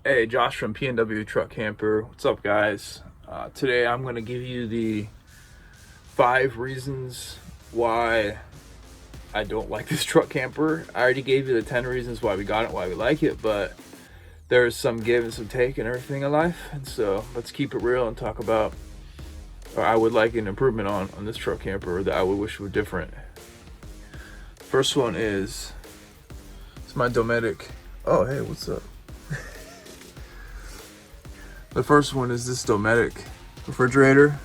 Hey, Josh from PNW Truck Camper. What's up, guys? Today I'm going to give you the 5 reasons why I don't like this truck camper. I already gave you the 10 reasons why we got it, why we like it, but there's some give and some take and everything in life. And so let's keep it real and talk about, or I would like an improvement on this truck camper that I would wish were different. First one is, it's my Dometic. Oh, hey, what's up? The first one is this Dometic refrigerator.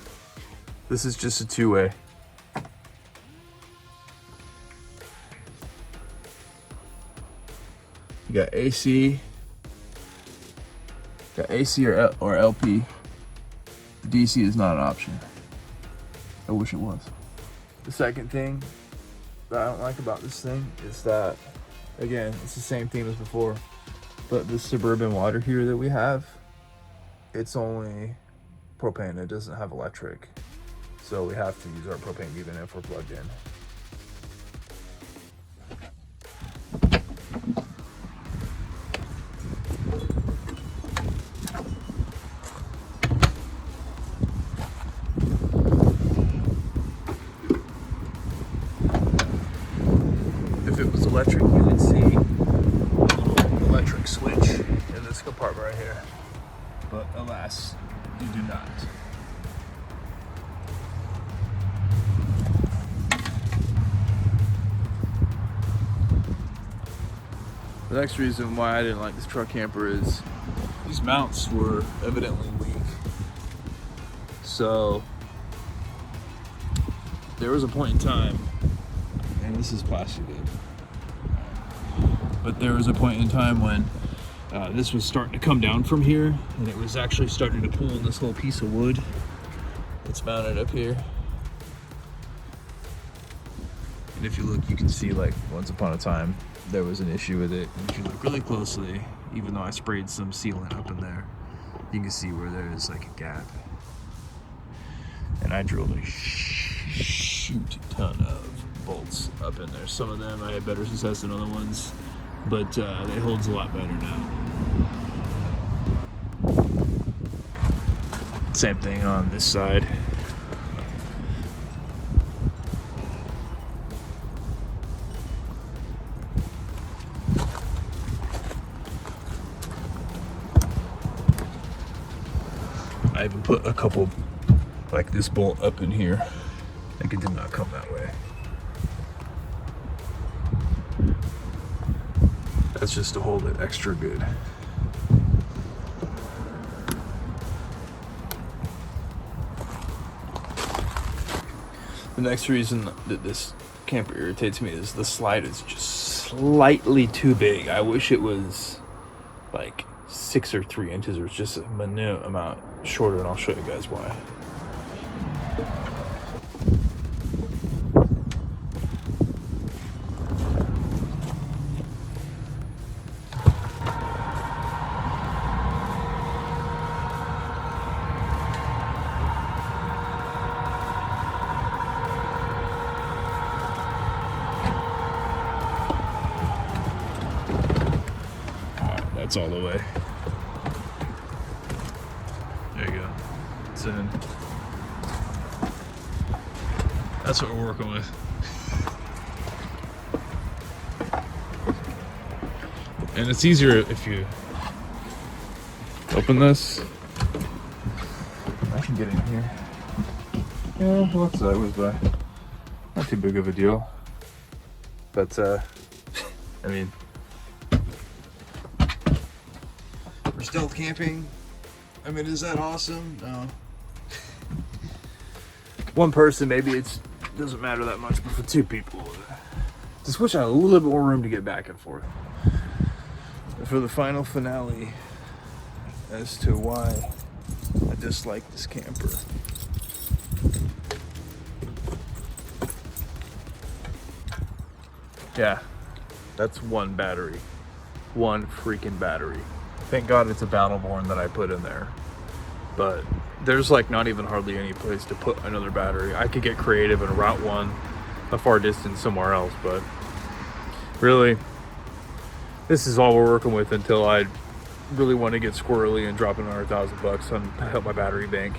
This is just a 2-way. You got AC. Got AC or LP. DC is not an option. I wish it was. The second thing that I don't like about this thing is that, again, it's the same theme as before, but this Suburban water heater that we have, it's only propane. It doesn't have electric, so we have to use our propane even if we're plugged in. If it was electric, you would see an electric switch in this compartment right here, but alas, you do not. The next reason why I didn't like this truck camper is these mounts were evidently weak. So there was a point in time, and this is plastic, but there was a point in time when this was starting to come down from here, and it was actually starting to pull this little piece of wood that's mounted up here. And if you look, you can see, like, once upon a time there was an issue with it. And if you look really closely, even though I sprayed some sealant up in there, you can see where there is like a gap. And I drilled a shoot ton of bolts up in there. Some of them I had better success than other ones, but it holds a lot better now. Same thing on this side. I even put a couple, like this bolt up in here, like it did not come that way. That's just to hold it extra good. The next reason that this camper irritates me is the slide is just slightly too big. I wish it was like 6 or 3 inches, or just a minute amount shorter, and I'll show you guys why. That's all the way. There you go. It's in. That's what we're working with. And it's easier if you open this. I can get in here. Yeah, looks sideways, but not too big of a deal. But I mean, for stealth camping, I mean, is that awesome? No. One person, maybe it doesn't matter that much, but for 2 people, just wish I had a little bit more room to get back and forth. And for the final finale as to why I dislike this camper. Yeah, that's one battery. One freaking battery. Thank God it's a Battleborn that I put in there. But there's like not even hardly any place to put another battery. I could get creative and route one a far distance somewhere else, but really, this is all we're working with until I really want to get squirrely and drop another $1,000 on to help my battery bank.